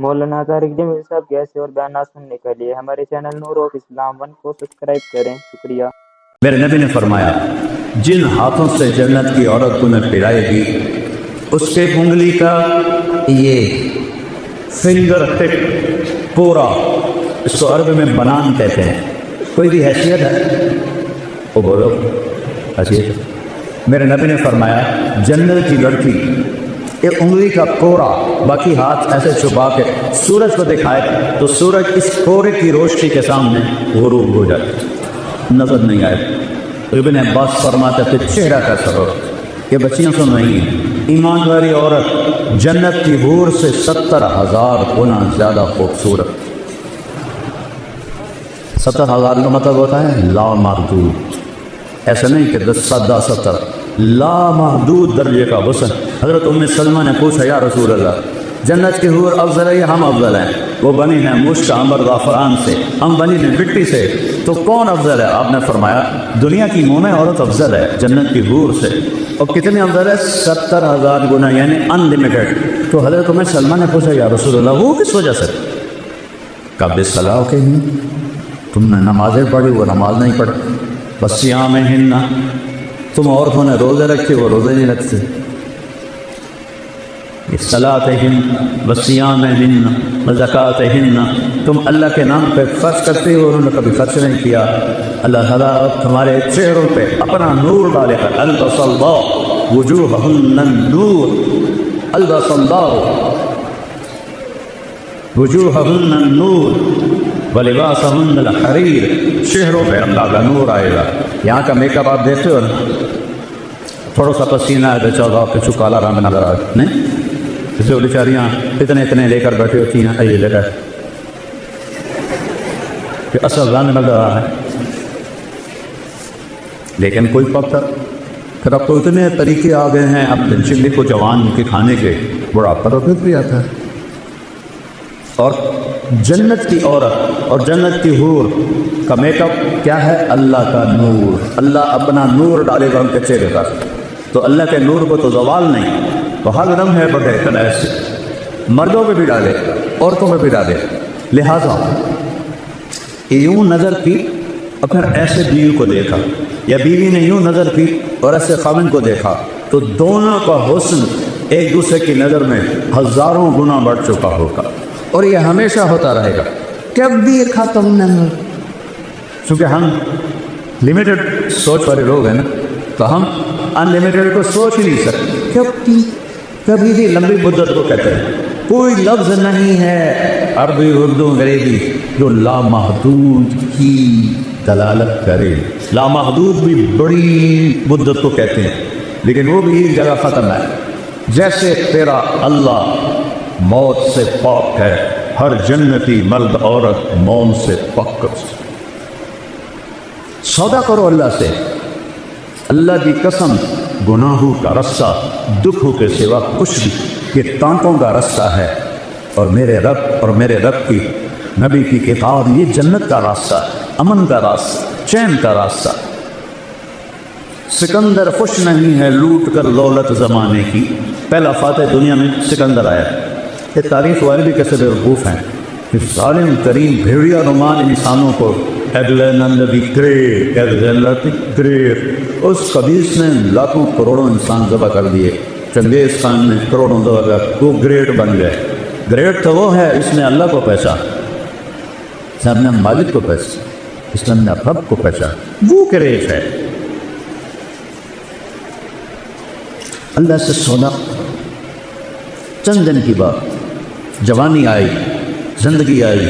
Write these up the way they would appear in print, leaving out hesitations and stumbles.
مولانا طارق جمیل صاحب کے ایسے اور بیانات سننے کے لیے ہمارے چینل نور آف اسلام 1 کو سبسکرائب کریں۔ شکریہ۔ میرے نبی نے فرمایا جن ہاتھوں سے جنت کی عورت تمہیں پلائے گی اس کے انگلی کا یہ فنگر ٹپ پورا، اس کو عربی میں بنان کہتے ہیں، کوئی بھی حیثیت ہے وہ بولو حیثیت۔ میرے نبی نے فرمایا جنت کی لڑکی ایک انگلی کا کوڑا، باقی ہاتھ ایسے چھپا کے سورج کو دکھائے تو سورج اس کوڑے کی روشنی کے سامنے غروب ہو جائے، نظر نہیں آئے۔ ابن عباس فرماتے تھے چہرہ کا سبب، یہ بچیاں سن رہی ہیں، ایمان والی عورت جنت کی حور سے 70,000 گنا زیادہ خوبصورت۔ 70,000 کا مطلب ہوتا ہے لامحدود، ایسا نہیں کہ 10 لامحدود درجے کا حسن۔ حضرت ام سلمہ نے پوچھا یا رسول اللہ جنت کی حور افضل ہے یا ہم افضل ہیں؟ وہ بنی ہیں مشک عنبر زعفران سے، ہم بنی ہیں مٹی سے، تو کون افضل ہے؟ آپ نے فرمایا دنیا کی مومن عورت افضل ہے جنت کی حور سے۔ اور کتنے افضل ہے؟ 70,000 گنا، یعنی ان لمیٹڈ۔ تو حضرت ام سلمہ نے پوچھا یا رسول اللہ وہ کس وجہ سے؟ کب صلاح کے ہیں تم نے نمازیں پڑھی وہ نماز نہیں پڑھی، بس صیام ہن، تم عورتوں نے روزے رکھے وہ روزے نہیں رکھتے، صلاتہن وصیامہن وزکاتہن، تم اللہ کے نام پہ خرچ کرتے ہو، انہوں نے کبھی خرچ نہیں کیا۔ اللہ تعالیٰ تمہارے چہروں پہ اپنا نور ڈالے گا، البس اللہ وجوہہن النور، البس اللہ وجوہہن النور ولباسہن الحریر، چہروں پہ اللہ کا نور آئے گا۔ یہاں کا میک اپ آپ دیکھتے ہو نا، تھوڑا سا پسینہ ہے تو چودہ آپ پہ کالا رنگ نظر آ رہا نہیں، جسے وہ بیچاریاں اتنے لے کر بیٹھی ہوتی ہیں، یہ لے کر کہ اصل رنگ نظر آ رہا ہے، لیکن کوئی پتھر۔ پھر اب تو اتنے طریقے آ گئے ہیں اب چلی کو جوان کے کھانے کے، بڑھاپا تو پھر بھی آتا ہے۔ اور جنت کی عورت اور جنت کی حور کا میک اپ کیا ہے؟ اللہ کا نور، اللہ اپنا نور ڈالے گا ان کے چہرے پر، تو اللہ کے نور کو تو زوال نہیں، تو ہر دم ہے بڑے کلائے سے، مردوں پہ بھی ڈالے عورتوں پہ بھی ڈالے۔ لہٰذا یوں نظر کی اور پھر ایسے بیوی کو دیکھا، یا بیوی نے یوں نظر کی اور ایسے خاوند کو دیکھا، تو دونوں کا حسن ایک دوسرے کی نظر میں ہزاروں گنا بڑھ چکا ہوگا، اور یہ ہمیشہ ہوتا رہے گا، کبھی ختم نہیں۔ چونکہ ہم لمیٹڈ سوچ والے لوگ ہیں نا، تو ہم ان لمیٹڈ کو سوچ ہی نہیں سکتے، کبھی بھی لمبی مدت کو کہتے ہیں۔ کوئی لفظ نہیں ہے عربی اردو انگریزی جو لامحدود کی دلالت کرے۔ لامحدود بھی بڑی مدت کو کہتے ہیں، لیکن وہ بھی ایک جگہ ختم ہے۔ جیسے تیرا اللہ موت سے پاک ہے، ہر جنتی مرد عورت موت سے پاک۔ سودا کرو اللہ سے، اللہ کی قسم گناہوں کا رستہ دکھوں کے سوا کچھ بھی، یہ ٹانٹوں کا رستہ ہے، اور میرے رب کی نبی کی کتاب یہ جنت کا راستہ، امن کا راستہ، چین کا راستہ۔ سکندر خوش نہیں ہے لوٹ کر دولت زمانے کی، پہلا فاتح دنیا میں سکندر آیا۔ یہ تاریخ والے بھی کیسے بیوقوف ہیں کہ ظالم ترین بھیڑیا نمان انسانوں کو گریٹ، اس قبیس نے لاکھوں کروڑوں انسان ذبح کر دیے، چنگیز خان نے کروڑوں ذبح کر، وہ گریٹ بن گئے۔ گریٹ تو وہ ہے اس نے اللہ کو پہچانا، اس نے اپنے مالک کو پہچانا، اس نے اپنے رب کو پہچانا، وہ گریٹ ہے۔ اللہ سے سونا چند دن کی بات، جوانی آئی، زندگی آئی،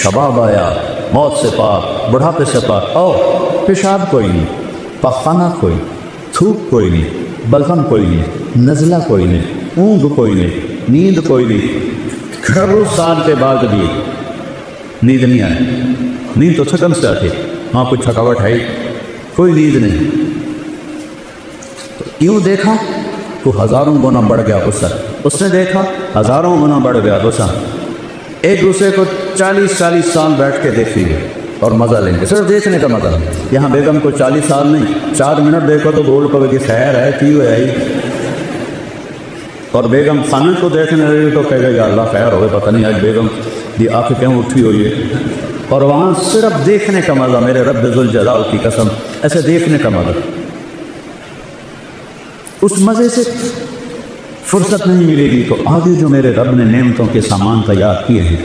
شباب آیا، موت سے پاک، بڑھاپے سے پاک، اور پیشاب کوئی نہیں، پخانہ کوئی، تھوک کوئی نہیں، بلغم کوئی نہیں، نزلہ کوئی نہیں، اونگ کوئی نہیں، نیند کوئی نہیں۔ گھروں سال کے بعد بھی نیند نہیں آئی، نیند تو تھکن سے آتی، وہاں کوئی تھکاوٹ ہے، کوئی نیند نہیں۔ تو یوں دیکھا تو ہزاروں گنا بڑھ گیا غصہ، اس نے دیکھا ہزاروں گنا بڑھ گیا غصہ۔ ایک دوسرے کو 40 سال بیٹھ کے دیکھ لیجیے اور مزہ لیں گے، صرف دیکھنے کا مزہ۔ یہاں بیگم کو 40 سال نہیں، 4 منٹ دیکھو تو بول پڑے کہ خیر ہے کی ہو آئی، اور بیگم خانن کو دیکھنے لگی تو کہے گا یا اللہ خیر ہوئے، پتہ نہیں آج بیگم دی آنکھیں کیوں اٹھی ہوئی ہے، اور وہاں صرف دیکھنے کا مزہ، میرے رب ذوالجلال کی قسم، ایسے دیکھنے کا مزہ، اس مزے سے فرصت نہیں ملے گی تو آگے جو میرے رب نے نعمتوں کے سامان تیار کیے ہیں،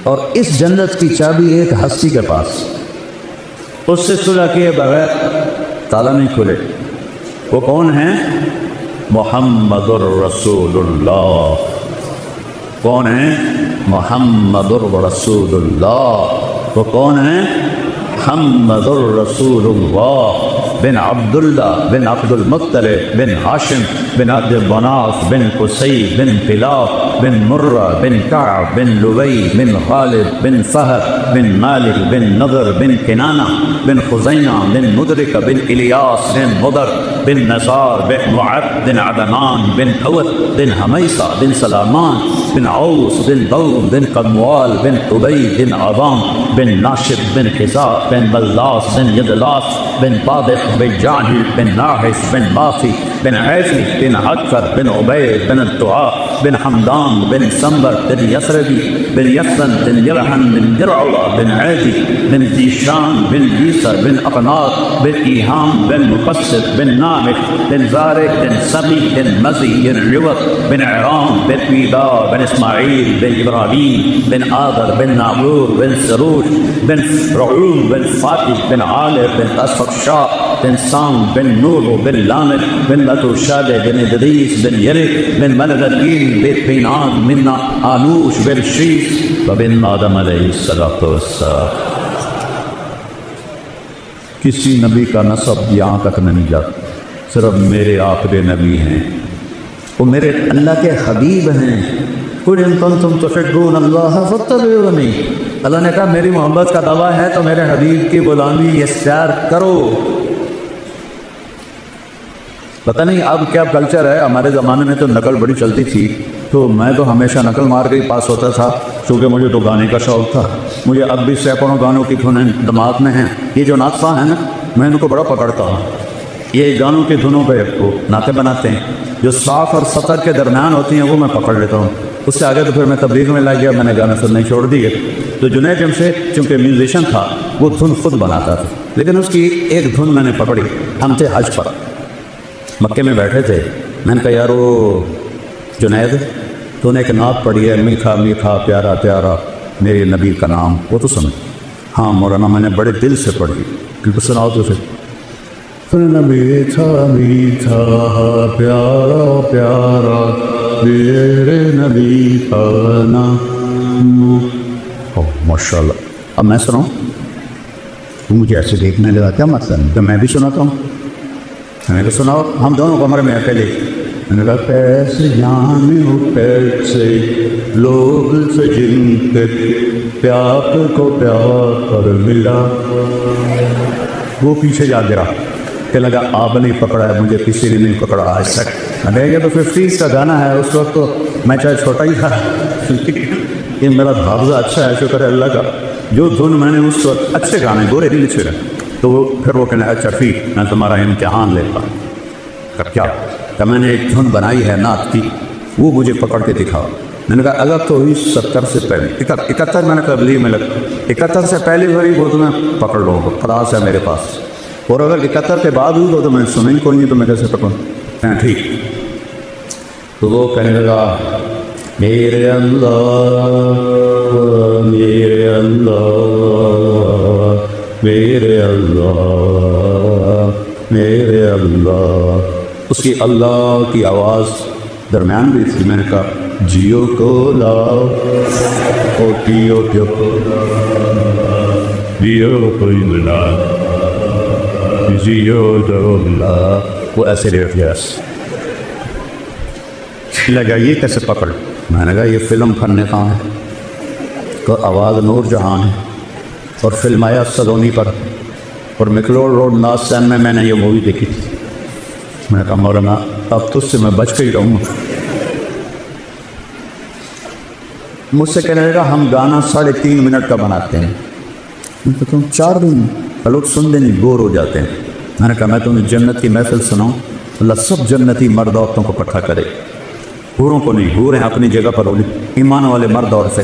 اور اس جنت کی چابی ایک ہستی کے پاس، اس سے صلح کیے بغیر تالا نہیں کھلے۔ وہ کون ہیں؟ محمد الرسول اللہ۔ کون ہیں؟ محمد الرسول اللہ۔ وہ کون ہیں؟ محمد الرسول اللہ بن عبداللہ بن عبد المطلب بن ہاشم بن عبد مناف بن قصی بن کلاب بن مرہ بن کعب بن لبی بن غالب بن فہد بن مالک بن نضر بن کنانہ بن خزینہ بن مدرک بن الیاس بن مضر بن نصار بن معد بن عدنان بن اوت بن حمیصہ بن سلامان بن عوس بن دور بن قموال بن قبی بن عظام بن ناشب بن حساب بن بلاس بن یدلاس بن طابق بن جاہل بن ناحس بن باسی بن عیفی بن عدفر بن عبید بن الدعاء بن حمدان بن سنبر بن یسربی بن یسن بن یرحن بن درعوہ بن عیدی بن دیشان بن بیسر بن اقناط بن ایہام بن مقصد بن نامح بن زارق بن سبی بن مزی بن عوت بن عرام بن ویدا بن اسماعیل بن ابراہیم بن آدر بن نعور بن سروش بن رعوم بن فاتح بن عالر بن اسفق شاہ بن سام بن نور بن لامر بن لتوشاد بن ادریس بن یرق بن ملغدین بن پینان بن آنوش بن شیس وبن آدم علیہ السلام۔ کسی نبی کا نسب یہاں تک نہیں جاتا، صرف میرے آخری نبی ہیں، وہ میرے اللہ کے حبیب ہیں۔ قل ان کنتم تحبون اللہ فاتبعونی، اللہ نے کہا میری محبت کا دعویٰ ہے تو میرے حبیب کی غلامی اختیار کرو۔ پتہ نہیں اب کیا کلچر ہے، ہمارے زمانے میں تو نقل بڑی چلتی تھی، تو میں تو ہمیشہ نقل مار کے ہی پاس ہوتا تھا، چونکہ مجھے تو گانے کا شوق تھا۔ مجھے اب بھی سینکڑوں گانوں کی دھنیں دماغ میں ہیں۔ یہ جو ناطفہ ہیں نا، میں ان کو بڑا پکڑتا ہوں۔ یہ گانوں کی دھنوں پہ نعتیں بناتے ہیں، جو صاف اور سطر کے درمیان ہوتی ہیں وہ میں پکڑ لیتا ہوں۔ اس سے آگے تو پھر میں تبلیغ میں لگ گیا، میں نے گانے سننے چھوڑ دیے۔ تو جنید جمشید چونکہ میوزیشین تھا، وہ دھن خود بناتا تھا، لیکن اس کی ایک دھن میں نے پکڑی۔ ہم تھے حج پر، مکے میں بیٹھے تھے، میں نے کہا یار وہ جنید تو نے ایک نعت پڑھی ہے، میٹھا میٹھا پیارا پیارا میرے نبی کا نام، وہ تو سن۔ ہاں مولانا میں نے بڑے دل سے پڑھی، کیونکہ سناؤ تو پھر میٹھا میٹھا پیارا پیارا میرے نبی کا نام۔ ماشاء اللہ، اب میں سناؤں؟ مجھے ایسے دیکھنے لگا، کیا مطلب؟ تو میں بھی سناتا ہوں۔ میں نے کہا سناؤ، ہم دونوں کمرے میں اکیلے۔ میں نے کہا کیسے جانو کیسے لوگ سے جن کے پیار کو پیار ملا۔ وہ پیچھے جا گرا کہ لگا آپ نے پکڑا ہے، مجھے کسی نے نہیں پکڑا آج تک۔ میں نے کہا تو 50s کا گانا ہے، اس وقت تو میں چاہے چھوٹا ہی تھا، یہ میرا حافظہ اچھا ہے، شکر ہے اللہ کا۔ جو دھن میں نے اس وقت اچھے گانے گورے دل سے رہے، تو وہ پھر وہ کہنے اچھا ٹھیک میں تمہارا امتحان لیتا ہوں۔ کیا کہ میں نے ایک دھن بنائی ہے نعت کی، وہ مجھے پکڑ کے دکھاؤ۔ میں نے کہا اگر تو ہوئی 70 سے پہلے 71 میں نے تبلیغ میں لگا، 71 سے پہلے ہوئی وہ تو میں پکڑ لوں گا، خلاص ہے میرے پاس۔ اور اگر 71 کے بعد ہوئی تو میں سنیں کوئی نہیں، تو میں کیسے پکڑوں؟ ٹھیک۔ تو وہ کہنے لگا میرے اللہ میرے اللہ میرے اللہ میرے اللہ۔ اس کی اللہ کی آواز درمیان بھی تھی۔ میں نے کہا جیو کو لاؤ او جیو کو جیو کوئی ملا جیو دو لا۔ وہ ایسے ریٹ گیس لگا یہ کیسے پکڑ؟ میں نے کہا یہ فلم فن کہاں ہے، تو آواز نور جہان ہے، اور فلم آیا سلونی پر، اور مکلوڈ روڈ ناسین میں نے یہ مووی دیکھی تھی۔ میں نے کہا مولانا اب تجھ سے میں بچ کے ہی رہوں گا۔ مجھ سے کہنے لگا ہم گانا 3.5 منٹ کا بناتے ہیں۔ میں کہتا ہوں 4 دن لوگ سن دیں بور ہو جاتے ہیں۔ میں نے کہا میں تمہیں جنت کی محفل سناؤں، اللہ سب جنتی مرد عورتوں کو اکٹھا کرے، حوروں کو نہیں، حوریں اپنی جگہ پر ہونے، ایمان والے مرد اور سے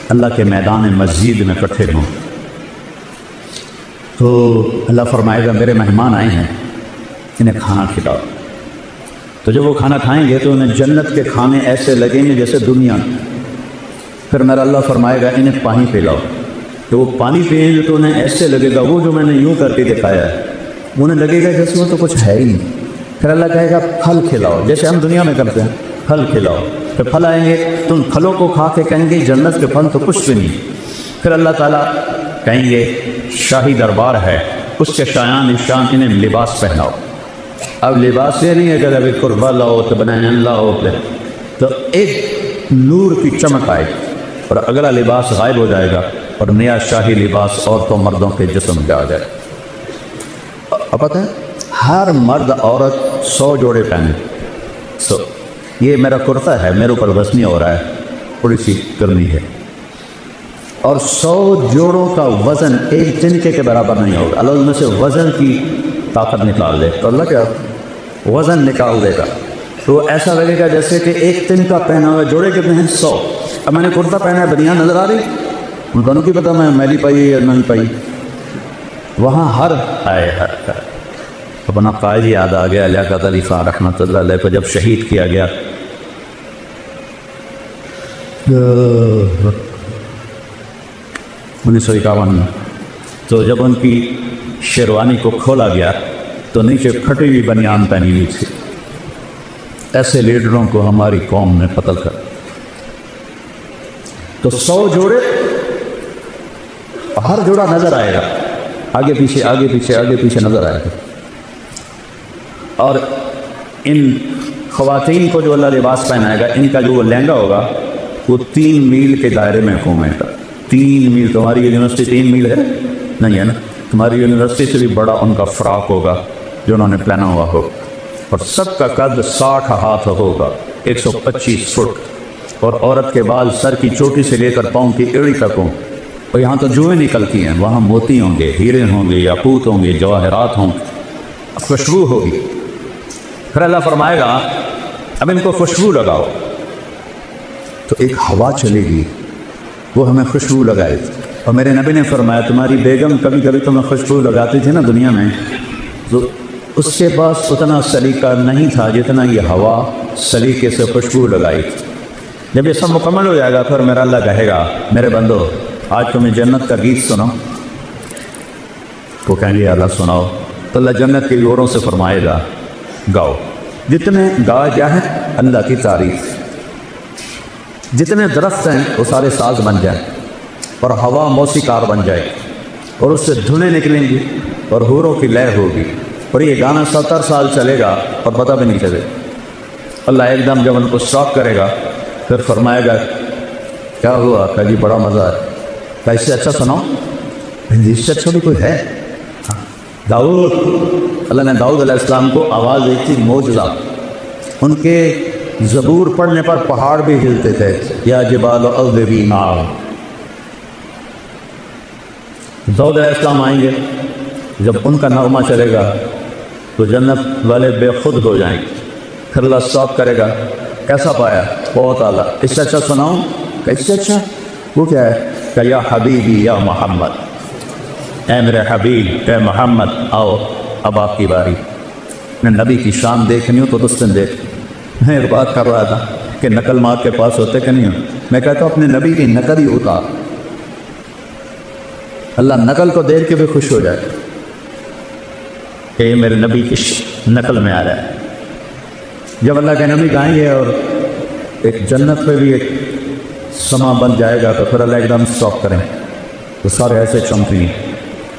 اللہ کے میدان مسجد میں اکٹھے ہوں۔ تو اللہ فرمائے گا میرے مہمان آئے ہیں، انہیں کھانا کھلاؤ۔ تو جب وہ کھانا کھائیں گے تو انہیں جنت کے کھانے ایسے لگیں گے جیسے دنیا میں۔ پھر میرا اللہ فرمائے گا انہیں پانی پلاؤ، تو وہ پانی پئیں گے تو انہیں ایسے لگے گا، وہ جو میں نے یوں کر کے دکھایا ہے انہیں لگے گا جیسے وہ تو کچھ ہے ہی نہیں۔ پھر اللہ کہے گا پھل کھلاؤ، جیسے ہم دنیا میں کرتے ہیں، پھل کھلاؤ۔ پھر پھل آئیں گے تو ان پھلوں کو کھا کے کہیں گے جنت کے پھل تو کچھ بھی نہیں۔ پھر اللہ تعالیٰ کہیں گے شاہی دربار ہے، اس کے شایان نشان انہیں لباس پہناؤ۔ اب لباس یہ نہیں ہے کہ ابھی قربہ لاؤ تو بنائیں لاؤ، تو ایک نور کی چمک آئے گی اور اگلا لباس غائب ہو جائے گا اور نیا شاہی لباس عورتوں مردوں کے جسم پہ آ جائے گا۔ اب پتہ ہے ہر مرد عورت 100 جوڑے پہنے۔ یہ میرا کرتا ہے، میرے اوپر وزنی ہو رہا ہے، تھوڑی سی کرنی ہے، اور 100 جوڑوں کا وزن ایک تنکے کے برابر نہیں ہوگا۔ اللہ ان میں سے وزن کی طاقت نکال دے تو اللہ کیا وزن نکال دے گا، تو ایسا لگے گا جیسے کہ ایک تنکا پہنا ہوا۔ جوڑے کتنے ہیں؟ 100۔ اب میں نے کرتا پہنا ہے، بنیان نظر آ رہی، ان دونوں کی پتہ میں میلی پائی یا نہیں پائی، وہاں ہر آئے ہر اپنا قائد یاد آ گیا لیاقت علی خان رحمۃ اللہ علیہ کو جب شہید کیا گیا۔ 1951 میں تو جب ان کی شیروانی کو کھولا گیا تو نیچے پھٹی ہوئی بنیان پہنی ہوئی تھی۔ ایسے لیڈروں کو ہماری قوم نے قتل کر، تو 100 جوڑے، ہر جوڑا نظر آئے گا، آگے پیچھے آگے پیچھے آگے پیچھے نظر آئے گا۔ اور ان خواتین کو جو اللہ لباس پہنائے گا، ان کا جو وہ لہنگا ہوگا وہ 3 میل کے دائرے میں گھومے گا۔ 3 میل، تمہاری یونیورسٹی 3 میل ہے نہیں ہے نا، تمہاری یونیورسٹی سے بھی بڑا ان کا فراق ہوگا جو انہوں نے پہنا ہوا ہو، اور سب کا قد 60 ہاتھ ہوگا، 125 فٹ، اور عورت کے بال سر کی چوٹی سے لے کر پاؤں کی ایڑی تک ہوں، اور یہاں تو جوئیں نکلتی ہیں، وہاں موتی ہوں گے، ہیرے ہوں گے، یاقوت ہوں گے، جواہرات ہوں گے، خوشبو ہوگی۔ پھر اللہ فرمائے گا اب ان کو خوشبو لگاؤ، تو ایک ہوا چلے گی وہ ہمیں خوشبو لگائے۔ اور میرے نبی نے فرمایا تمہاری بیگم کبھی کبھی تمہیں خوشبو لگاتی تھی نا دنیا میں، تو اس کے پاس اتنا سلیقہ نہیں تھا جتنا یہ ہوا سلیقے سے خوشبو لگائی تھی۔ جب یہ سب مکمل ہو جائے گا پھر میرا اللہ کہے گا میرے بندو آج تمہیں جنت کا گیت سناؤ، وہ کہیں گے اللہ سناؤ، تو اللہ جنت کے حوروں سے فرمائے گا گاؤ، جتنے گا کیا ہے اللہ کی تعریف، جتنے درخت ہیں وہ سارے ساز بن جائیں اور ہوا موسیقار بن جائے اور اس سے دھنیں نکلیں گی اور حوروں کی لے ہوگی، اور یہ گانا 70 سال چلے گا اور پتہ بھی نہیں چلے۔ اللہ ایک دم جب ان کو اسٹاپ کرے گا پھر فرمائے گا کیا ہوا، کہ جی بڑا مزہ ہے، کہ اس سے اچھا سناؤ، اس سے اچھا بھی کوئی ہے؟ داؤد، اللہ نے داؤد علیہ السلام کو آواز دی تھی معجزہ، ان کے زبور پڑھنے پر پہاڑ بھی ہلتے تھے، یا جبال اوبی معا۔ داؤد علیہ السلام آئیں گے، جب ان کا نغمہ چلے گا تو جنت والے بے خود ہو جائیں گے، پھر اللہ اسٹاپ کرے گا، کیسا پایا؟ بہت اعلیٰ، اس سے اچھا سناؤں؟ کہ اس سے اچھا وہ کیا ہے؟ کہ یا حبیبی یا محمد، اے میرے حبیب اے محمد آؤ اب آپ کی باری۔ میں نبی کی شان دیکھنی ہو تو دستن دیکھ۔ میں ایک بات کر رہا تھا کہ نقل مار کے پاس ہوتے کہ نہیں ہو، میں کہتا ہوں اپنے نبی کی نقل ہی اتار، اللہ نقل کو دیکھ کے بھی خوش ہو جائے کہ یہ میرے نبی کی نقل میں آ رہا ہے۔ جب اللہ کے نبی گائیں گے اور ایک جنت پہ بھی ایک سما بن جائے گا تو پھر اللہ ایک دم اسٹاپ کریں تو سارے ایسے چمکیں گے،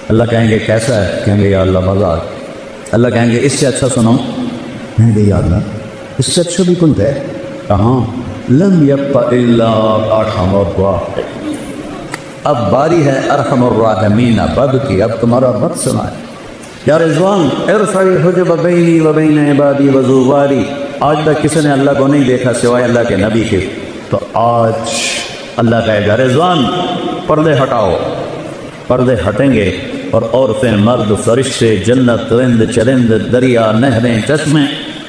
اللہ کہیں گے کیسا ہے؟ کہیں گے یا اللہ مزہ آ، اللہ کہیں گے اس سے اچھا سناؤں؟ کہیں گے یا اللہ اس سے اچھا بھی کچھ ہے؟ کہاں؟ لم یبق الا ارحم الراحمین، اب باری ہے ارحم الراحمین بد کی، اب تمہارا بد سنا ہے۔ یا رضوان ارفع الحجب بینی و بین عبادی وزواری، آج تک کسی نے اللہ کو نہیں دیکھا سوائے اللہ کے نبی کے، تو آج اللہ کہے گا رضوان پردے ہٹاؤ، پردے ہٹیں گے اور عورتیں مرد فرشتے جنت رند چرند دریا نہریں چشمیں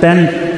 10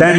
10